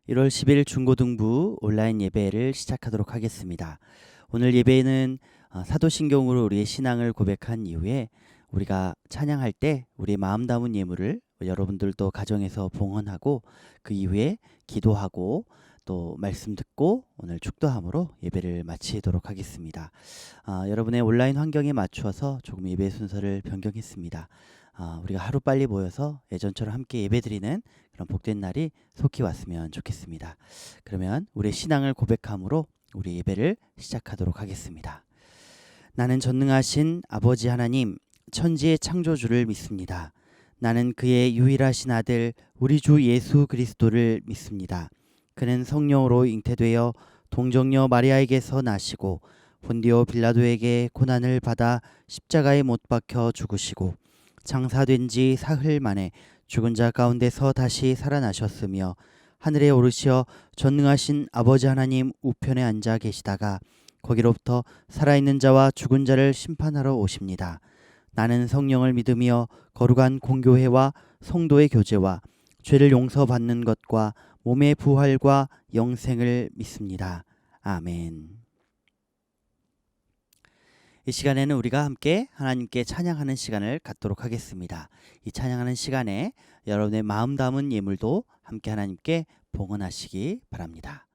1월 10일 중고등부 온라인 예배를 시작하도록 하겠습니다. 오늘 예배는 사도신경으로 우리의 신앙을 고백한 이후에 우리가 찬양할 때 우리의 마음 담은 예물을 여러분들도 가정에서 봉헌하고 그 이후에 기도하고 또 말씀 듣고 오늘 축도함으로 예배를 마치도록 하겠습니다. 여러분의 온라인 환경에 맞추어서 조금 예배 순서를 변경했습니다. 우리가 하루빨리 모여서 예전처럼 함께 예배드리는 그런 복된 날이 속히 왔으면 좋겠습니다. 그러면 우리의 신앙을 고백함으로 우리 예배를 시작하도록 하겠습니다. 나는 전능하신 아버지 하나님, 천지의 창조주를 믿습니다. 나는 그의 유일하신 아들 우리 주 예수 그리스도를 믿습니다. 그는 성령으로 잉태되어 동정녀 마리아에게서 나시고 본디오 빌라도에게 고난을 받아 십자가에 못 박혀 죽으시고 장사된 지 사흘 만에 죽은 자 가운데서 다시 살아나셨으며 하늘에 오르시어 전능하신 아버지 하나님 우편에 앉아 계시다가 거기로부터 살아있는 자와 죽은 자를 심판하러 오십니다. 나는 성령을 믿으며 거룩한 공교회와 성도의 교제와 죄를 용서받는 것과 몸의 부활과 영생을 믿습니다. 아멘. 이 시간에는 우리가 함께 하나님께 찬양하는 시간을 갖도록 하겠습니다. 이 찬양하는 시간에 여러분의 마음 담은 예물도 함께 하나님께 봉헌하시기 바랍니다.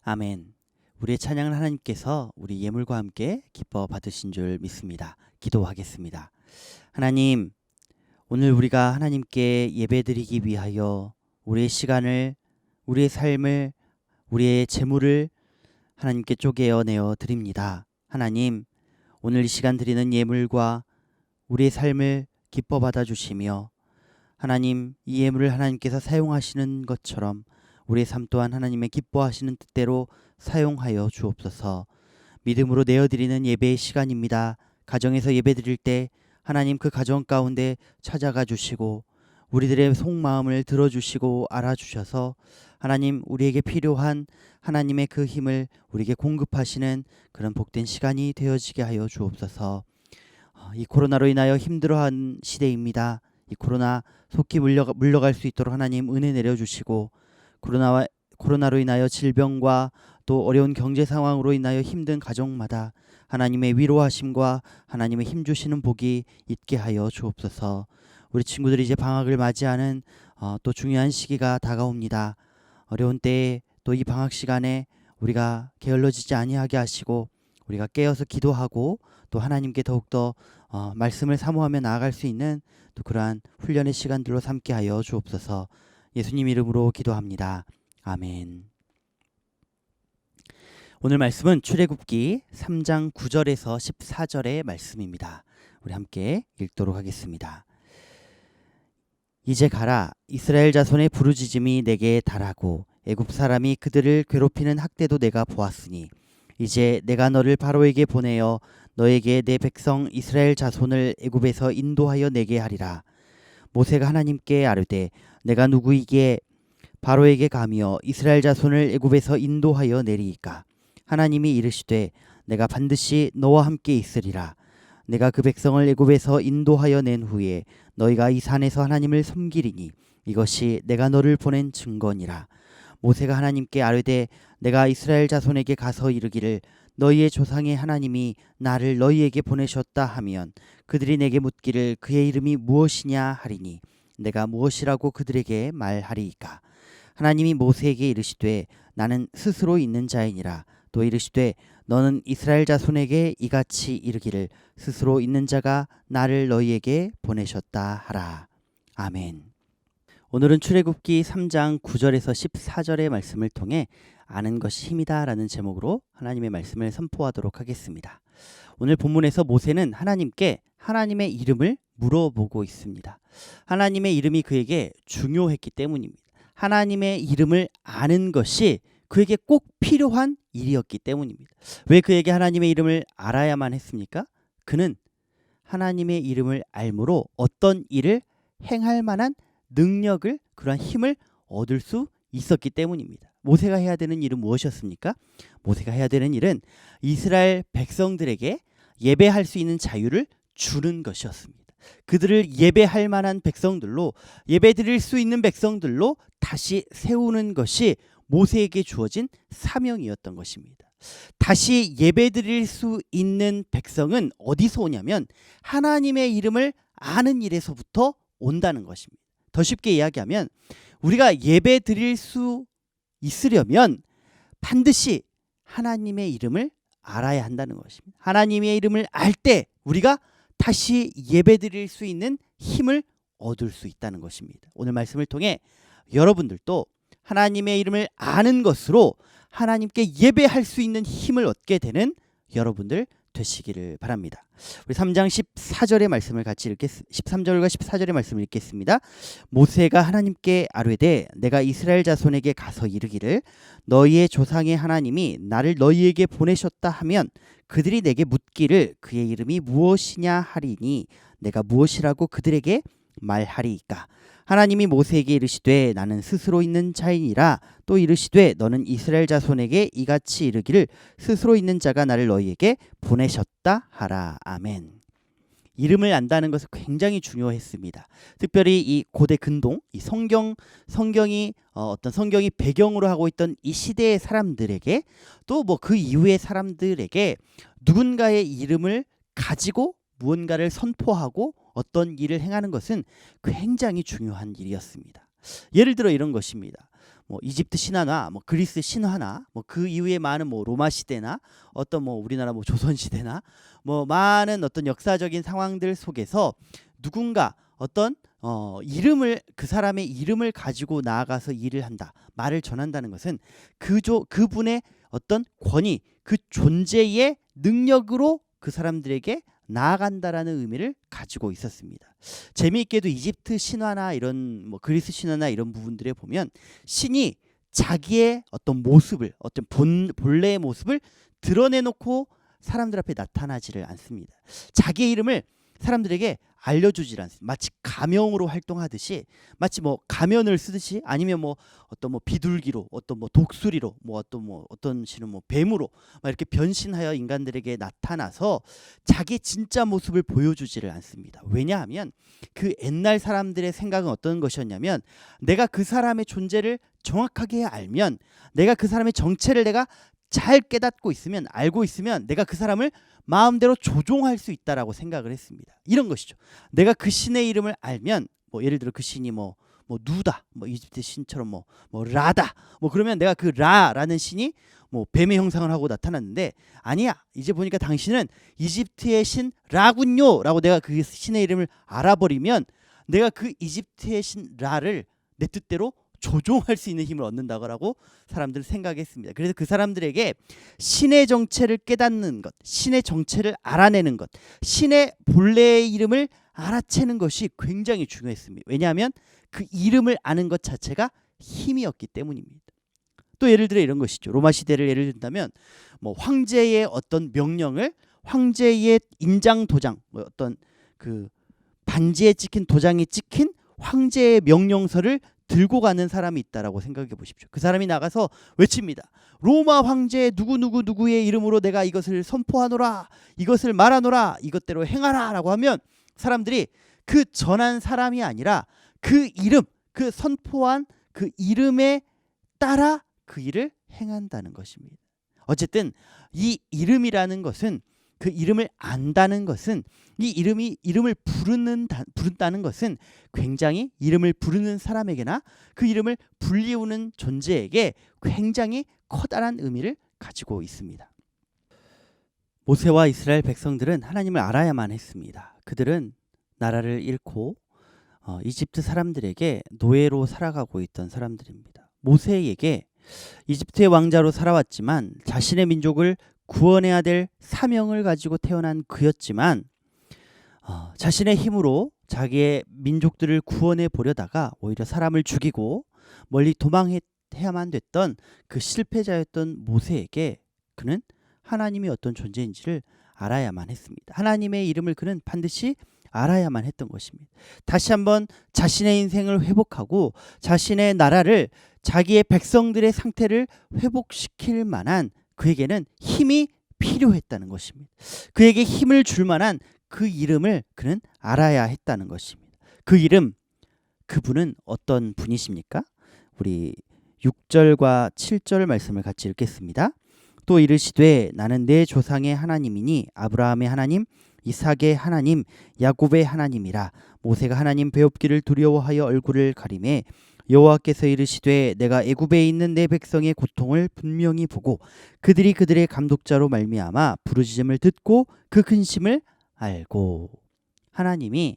아멘. 우리의 찬양을 하나님께서 우리 예물과 함께 기뻐 받으신 줄 믿습니다. 기도하겠습니다. 하나님, 오늘 우리가 하나님께 예배드리기 위하여 우리의 시간을, 우리의 삶을, 우리의 재물을 하나님께 쪼개어내어 드립니다. 하나님, 오늘 이 시간 드리는 예물과 우리의 삶을 기뻐 받아주시며 하나님, 이 예물을 하나님께서 사용하시는 것처럼 우리의 삶 또한 하나님의 기뻐하시는 뜻대로 사용하여 주옵소서. 믿음으로 내어드리는 예배의 시간입니다. 가정에서 예배드릴 때 하나님 그 가정 가운데 찾아가 주시고 우리들의 속마음을 들어주시고 알아주셔서 하나님 우리에게 필요한 하나님의 그 힘을 우리에게 공급하시는 그런 복된 시간이 되어지게 하여 주옵소서. 이 코로나로 인하여 힘들어한 시대입니다. 이 코로나 속히 물러갈 수 있도록 하나님 은혜 내려주시고 코로나로 인하여 질병과 또 어려운 경제 상황으로 인하여 힘든 가정마다 하나님의 위로하심과 하나님의 힘 주시는 복이 있게 하여 주옵소서. 우리 친구들이 이제 방학을 맞이하는 또 중요한 시기가 다가옵니다. 어려운 때에 또 이 방학 시간에 우리가 게을러지지 아니하게 하시고 우리가 깨어서 기도하고 또 하나님께 더욱더 말씀을 사모하며 나아갈 수 있는 또 그러한 훈련의 시간들로 삼게 하여 주옵소서. 예수님 이름으로 기도합니다. 아멘. 오늘 말씀은 출애굽기 3장 9절에서 14절의 말씀입니다. 우리 함께 읽도록 하겠습니다. 이제 가라. 이스라엘 자손의 부르짖음이 내게 달하고 애굽 사람이 그들을 괴롭히는 학대도 내가 보았으니 이제 내가 너를 바로에게 보내어 너에게 내 백성 이스라엘 자손을 애굽에서 인도하여 내게 하리라. 모세가 하나님께 아뢰되 내가 누구이기에 바로에게 가며 이스라엘 자손을 애굽에서 인도하여 내리이까. 하나님이 이르시되 내가 반드시 너와 함께 있으리라. 내가 그 백성을 애굽에서 인도하여 낸 후에 너희가 이 산에서 하나님을 섬기리니 이것이 내가 너를 보낸 증거니라. 모세가 하나님께 아뢰되 내가 이스라엘 자손에게 가서 이르기를 너희의 조상의 하나님이 나를 너희에게 보내셨다 하면 그들이 내게 묻기를 그의 이름이 무엇이냐 하리니 내가 무엇이라고 그들에게 말하리이까. 하나님이 모세에게 이르시되 나는 스스로 있는 자이니라. 또 이르시되 너는 이스라엘 자손에게 이같이 이르기를 스스로 있는 자가 나를 너희에게 보내셨다 하라. 아멘. 오늘은 출애굽기 3장 9절에서 14절의 말씀을 통해 아는 것이 힘이다 라는 제목으로 하나님의 말씀을 선포하도록 하겠습니다. 오늘 본문에서 모세는 하나님께 하나님의 이름을 물어보고 있습니다. 하나님의 이름이 그에게 중요했기 때문입니다. 하나님의 이름을 아는 것이 그에게 꼭 필요한 일이었기 때문입니다. 왜 그에게 하나님의 이름을 알아야만 했습니까? 그는 하나님의 이름을 알므로 어떤 일을 행할 만한 능력을, 그러한 힘을 얻을 수 있었기 때문입니다. 모세가 해야 되는 일은 무엇이었습니까? 모세가 해야 되는 일은 이스라엘 백성들에게 예배할 수 있는 자유를 주는 것이었습니다. 그들을 예배할 만한 백성들로, 예배드릴 수 있는 백성들로 다시 세우는 것이 모세에게 주어진 사명이었던 것입니다. 다시 예배드릴 수 있는 백성은 어디서 오냐면 하나님의 이름을 아는 일에서부터 온다는 것입니다. 더 쉽게 이야기하면 우리가 예배드릴 수 있으려면 반드시 하나님의 이름을 알아야 한다는 것입니다. 하나님의 이름을 알 때 우리가 다시 예배드릴 수 있는 힘을 얻을 수 있다는 것입니다. 오늘 말씀을 통해 여러분들도 하나님의 이름을 아는 것으로 하나님께 예배할 수 있는 힘을 얻게 되는 여러분들 되시기를 바랍니다. 우리 3장 14절의 말씀을 같이 13절과 14절의 말씀을 읽겠습니다. 모세가 하나님께 아뢰되 내가 이스라엘 자손에게 가서 이르기를 너희의 조상의 하나님이 나를 너희에게 보내셨다 하면 그들이 내게 묻기를 그의 이름이 무엇이냐 하리니 내가 무엇이라고 그들에게 말하리이까. 하나님이 모세에게 이르시되 나는 스스로 있는 자이니라. 또 이르시되 너는 이스라엘 자손에게 이같이 이르기를 스스로 있는 자가 나를 너희에게 보내셨다 하라. 아멘. 이름을 안다는 것은 굉장히 중요했습니다. 특별히 이 고대 근동, 이 성경이 어떤 성경이 배경으로 하고 있던 이 시대의 사람들에게 또 뭐 그 이후의 사람들에게 누군가의 이름을 가지고 무언가를 선포하고 어떤 일을 행하는 것은 굉장히 중요한 일이었습니다. 예를 들어 이런 것입니다. 뭐 이집트 신화나 뭐 그리스 신화나 뭐 그 이후에 많은 뭐 로마 시대나 어떤 뭐 우리나라 뭐 조선 시대나 뭐 많은 어떤 역사적인 상황들 속에서 누군가 어떤 이름을 그 사람의 이름을 가지고 나아가서 일을 한다, 말을 전한다는 것은 그분의 어떤 권위, 그 존재의 능력으로 그 사람들에게 나아간다라는 의미를 가지고 있었습니다. 재미있게도 이집트 신화나 이런 뭐 그리스 신화나 이런 부분들에 보면 신이 자기의 어떤 모습을, 어떤 본래의 모습을 드러내놓고 사람들 앞에 나타나지를 않습니다. 자기의 이름을 사람들에게 알려주질 않습니다. 마치 가명으로 활동하듯이, 마치 뭐 가면을 쓰듯이, 아니면 뭐 어떤 뭐 비둘기로, 어떤 뭐 독수리로, 어떤 신은 뭐 뱀으로 막 이렇게 변신하여 인간들에게 나타나서 자기 진짜 모습을 보여주지를 않습니다. 왜냐하면 그 옛날 사람들의 생각은 어떤 것이었냐면, 내가 그 사람의 존재를 정확하게 알면, 내가 그 사람의 정체를 내가 잘 깨닫고 있으면, 알고 있으면 내가 그 사람을 마음대로 조종할 수 있다라고 생각을 했습니다. 이런 것이죠. 내가 그 신의 이름을 알면, 뭐 예를 들어 그 신이 뭐 누다, 뭐 이집트 신처럼 뭐 라다, 뭐 그러면 내가 그 라라는 신이 뭐 뱀의 형상을 하고 나타났는데, 아니야, 이제 보니까 당신은 이집트의 신 라군요라고 내가 그 신의 이름을 알아버리면, 내가 그 이집트의 신 라를 내 뜻대로 조종할 수 있는 힘을 얻는다고 사람들은 생각했습니다. 그래서 그 사람들에게 신의 정체를 깨닫는 것, 신의 정체를 알아내는 것, 신의 본래의 이름을 알아채는 것이 굉장히 중요했습니다. 왜냐하면 그 이름을 아는 것 자체가 힘이었기 때문입니다. 또 예를 들어 이런 것이죠. 로마 시대를 예를 든다면 뭐 황제의 어떤 명령을, 황제의 인장 도장, 뭐 어떤 그 반지에 찍힌 도장이 찍힌 황제의 명령서를 들고 가는 사람이 있다라고 생각해 보십시오. 그 사람이 나가서 외칩니다. 로마 황제 누구누구의 이름으로 내가 이것을 선포하노라, 이것을 말하노라, 이것대로 행하라 라고 하면, 사람들이 그 전한 사람이 아니라 그 이름, 그 선포한 그 이름에 따라 그 일을 행한다는 것입니다. 어쨌든 이 이름이라는 것은, 그 이름을 안다는 것은, 이 이름을 부른다는 것은 굉장히 이름을 부르는 사람에게나 그 이름을 불리우는 존재에게 굉장히 커다란 의미를 가지고 있습니다. 모세와 이스라엘 백성들은 하나님을 알아야만 했습니다. 그들은 나라를 잃고 이집트 사람들에게 노예로 살아가고 있던 사람들입니다. 모세에게 이집트의 왕자로 살아왔지만 자신의 민족을 구원해야 될 사명을 가지고 태어난 그였지만, 자신의 힘으로 자기의 민족들을 구원해 보려다가 오히려 사람을 죽이고 멀리 도망해야만 됐던 그 실패자였던 모세에게 그는 하나님이 어떤 존재인지를 알아야만 했습니다. 하나님의 이름을 그는 반드시 알아야만 했던 것입니다. 다시 한번 자신의 인생을 회복하고 자신의 나라를, 자기의 백성들의 상태를 회복시킬 만한 그에게는 힘이 필요했다는 것입니다. 그에게 힘을 줄 만한 그 이름을 그는 알아야 했다는 것입니다. 그 이름, 그분은 어떤 분이십니까? 우리 6절과 7절 말씀을 같이 읽겠습니다. 또 이르시되 나는 내 조상의 하나님이니 아브라함의 하나님, 이삭의 하나님, 야곱의 하나님이라. 모세가 하나님 배웁기를 두려워하여 얼굴을 가리매 여호와께서 이르시되 내가 애굽에 있는 내 백성의 고통을 분명히 보고 그들이 그들의 감독자로 말미암아 부르짖음을 듣고 그 근심을 알고. 하나님이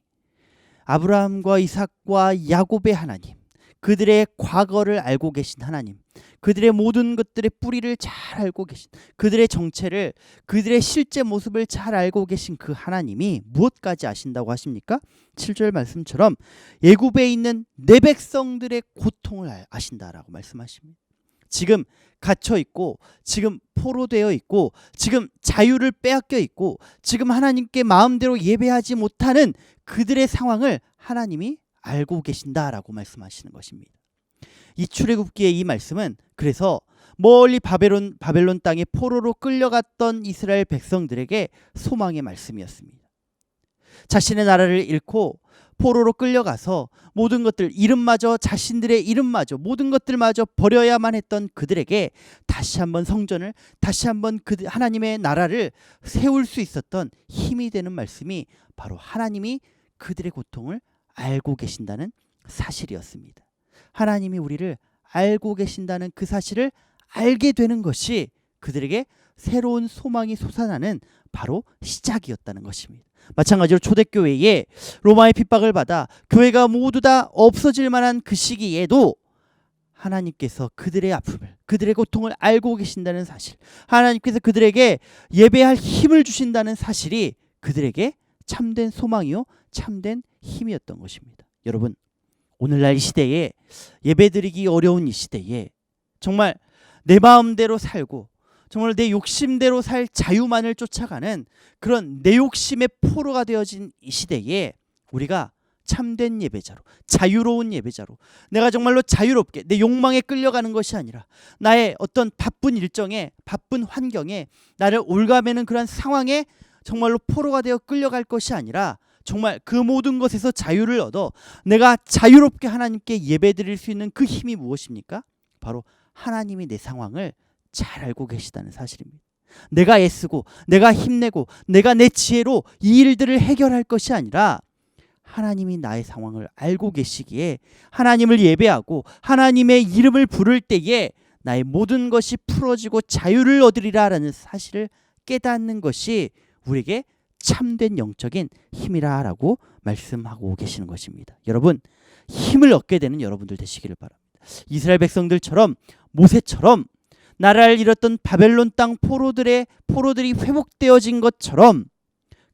아브라함과 이삭과 야곱의 하나님, 그들의 과거를 알고 계신 하나님, 그들의 모든 것들의 뿌리를 잘 알고 계신, 그들의 정체를, 그들의 실제 모습을 잘 알고 계신 그 하나님이 무엇까지 아신다고 하십니까? 7절 말씀처럼 애굽에 있는 내 백성들의 고통을 아신다라고 말씀하십니다. 지금 갇혀 있고, 지금 포로되어 있고, 지금 자유를 빼앗겨 있고, 지금 하나님께 마음대로 예배하지 못하는 그들의 상황을 하나님이 알고 계신다라고 말씀하시는 것입니다. 이 출애굽기의 이 말씀은 그래서 멀리 바벨론 땅에 포로로 끌려갔던 이스라엘 백성들에게 소망의 말씀이었습니다. 자신의 나라를 잃고 포로로 끌려가서 모든 것들, 이름마저, 자신들의 이름마저, 모든 것들마저 버려야만 했던 그들에게 다시 한번 성전을, 다시 한번 그 하나님의 나라를 세울 수 있었던 힘이 되는 말씀이 바로 하나님이 그들의 고통을 알고 계신다는 사실이었습니다. 하나님이 우리를 알고 계신다는 그 사실을 알게 되는 것이 그들에게 새로운 소망이 솟아나는 바로 시작이었다는 것입니다. 마찬가지로 초대교회에 로마의 핍박을 받아 교회가 모두 다 없어질 만한 그 시기에도 하나님께서 그들의 아픔을, 그들의 고통을 알고 계신다는 사실, 하나님께서 그들에게 예배할 힘을 주신다는 사실이 그들에게 참된 소망이요 참된 힘이었던 것입니다. 여러분, 오늘날 이 시대에 예배드리기 어려운 이 시대에 정말 내 마음대로 살고 정말 내 욕심대로 살 자유만을 쫓아가는 그런 내 욕심의 포로가 되어진 이 시대에 우리가 참된 예배자로, 자유로운 예배자로, 내가 정말로 자유롭게 내 욕망에 끌려가는 것이 아니라 나의 어떤 바쁜 일정에, 바쁜 환경에, 나를 올가매는 그런 상황에 정말로 포로가 되어 끌려갈 것이 아니라 정말 그 모든 것에서 자유를 얻어 내가 자유롭게 하나님께 예배드릴 수 있는 그 힘이 무엇입니까? 바로 하나님이 내 상황을 잘 알고 계시다는 사실입니다. 내가 애쓰고 내가 힘내고 내가 내 지혜로 이 일들을 해결할 것이 아니라 하나님이 나의 상황을 알고 계시기에 하나님을 예배하고 하나님의 이름을 부를 때에 나의 모든 것이 풀어지고 자유를 얻으리라라는 사실을 깨닫는 것이 우리에게 참된 영적인 힘이라라고 말씀하고 계시는 것입니다. 여러분, 힘을 얻게 되는 여러분들 되시기를 바랍니다. 이스라엘 백성들처럼, 모세처럼 나라를 잃었던 바벨론 땅 포로들이 회복되어진 것처럼,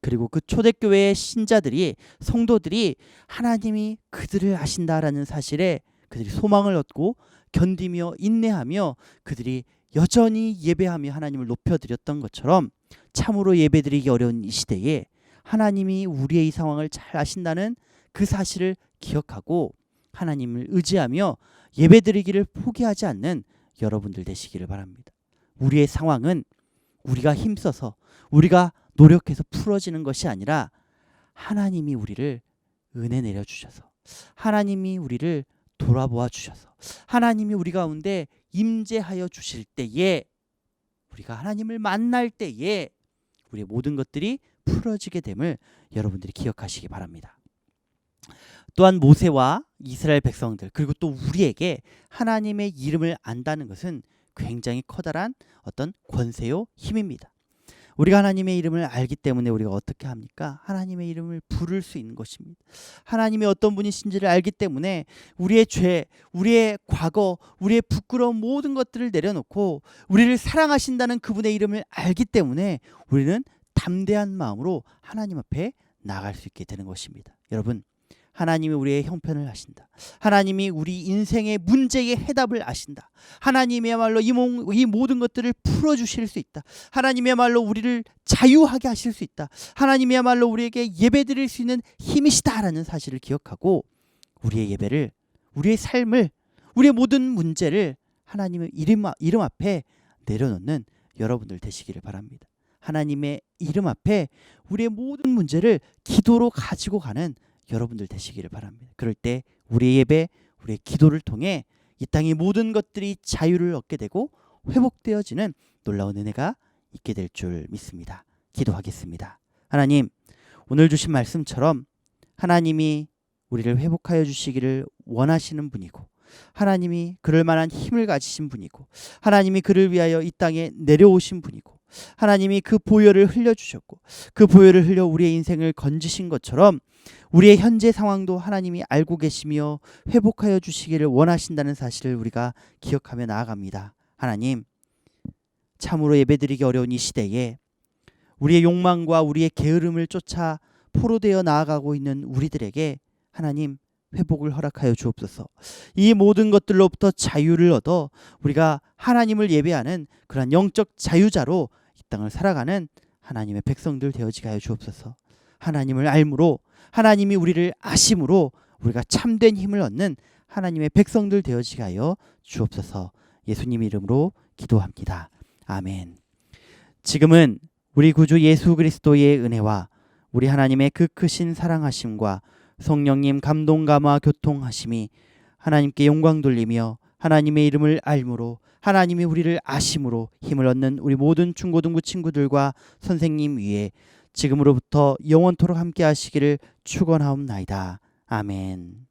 그리고 그 초대교회의 신자들이, 성도들이 하나님이 그들을 아신다라는 사실에 그들이 소망을 얻고 견디며 인내하며 그들이 여전히 예배하며 하나님을 높여드렸던 것처럼, 참으로 예배드리기 어려운 이 시대에 하나님이 우리의 이 상황을 잘 아신다는 그 사실을 기억하고 하나님을 의지하며 예배드리기를 포기하지 않는 여러분들 되시기를 바랍니다. 우리의 상황은 우리가 힘써서 우리가 노력해서 풀어지는 것이 아니라 하나님이 우리를 은혜 내려주셔서, 하나님이 우리를 돌아보아 주셔서, 하나님이 우리 가운데 임재하여 주실 때에, 우리가 하나님을 만날 때에 우리의 모든 것들이 풀어지게 됨을 여러분들이 기억하시기 바랍니다. 또한 모세와 이스라엘 백성들, 그리고 또 우리에게 하나님의 이름을 안다는 것은 굉장히 커다란 어떤 권세요 힘입니다. 우리가 하나님의 이름을 알기 때문에 우리가 어떻게 합니까? 하나님의 이름을 부를 수 있는 것입니다. 하나님이 어떤 분이신지를 알기 때문에 우리의 죄, 우리의 과거, 우리의 부끄러운 모든 것들을 내려놓고 우리를 사랑하신다는 그분의 이름을 알기 때문에 우리는 담대한 마음으로 하나님 앞에 나아갈 수 있게 되는 것입니다. 여러분, 하나님이 우리의 형편을 아신다. 하나님이 우리 인생의 문제의 해답을 아신다. 하나님이야말로 이 모든 것들을 풀어주실 수 있다. 하나님이야말로 우리를 자유하게 하실 수 있다. 하나님이야말로 우리에게 예배드릴 수 있는 힘이시다라는 사실을 기억하고 우리의 예배를, 우리의 삶을, 우리의 모든 문제를 하나님의 이름 앞에 내려놓는 여러분들 되시기를 바랍니다. 하나님의 이름 앞에 우리의 모든 문제를 기도로 가지고 가는 여러분들 되시기를 바랍니다. 그럴 때 우리의 예배, 우리의 기도를 통해 이 땅의 모든 것들이 자유를 얻게 되고 회복되어지는 놀라운 은혜가 있게 될 줄 믿습니다. 기도하겠습니다. 하나님, 오늘 주신 말씀처럼 하나님이 우리를 회복하여 주시기를 원하시는 분이고, 하나님이 그럴 만한 힘을 가지신 분이고, 하나님이 그를 위하여 이 땅에 내려오신 분이고, 하나님이 그 보혈을 흘려주셨고 그 보혈을 흘려 우리의 인생을 건지신 것처럼 우리의 현재 상황도 하나님이 알고 계시며 회복하여 주시기를 원하신다는 사실을 우리가 기억하며 나아갑니다. 하나님, 참으로 예배드리기 어려운 이 시대에 우리의 욕망과 우리의 게으름을 쫓아 포로되어 나아가고 있는 우리들에게 하나님 회복을 허락하여 주옵소서. 이 모든 것들로부터 자유를 얻어 우리가 하나님을 예배하는 그런 영적 자유자로 이 땅을 살아가는 하나님의 백성들 되어지게 하여 주옵소서. 하나님을 알므로, 하나님이 우리를 아심으로 우리가 참된 힘을 얻는 하나님의 백성들 되어지게 하여 주옵소서. 예수님 이름으로 기도합니다. 아멘. 지금은 우리 구주 예수 그리스도의 은혜와 우리 하나님의 그 크신 사랑하심과 성령님 감동 감화 교통하심이 하나님께 영광 돌리며 하나님의 이름을 알므로, 하나님이 우리를 아심으로 힘을 얻는 우리 모든 중고등부 친구들과 선생님 위에 지금으로부터 영원토록 함께 하시기를 축원하옵나이다. 아멘.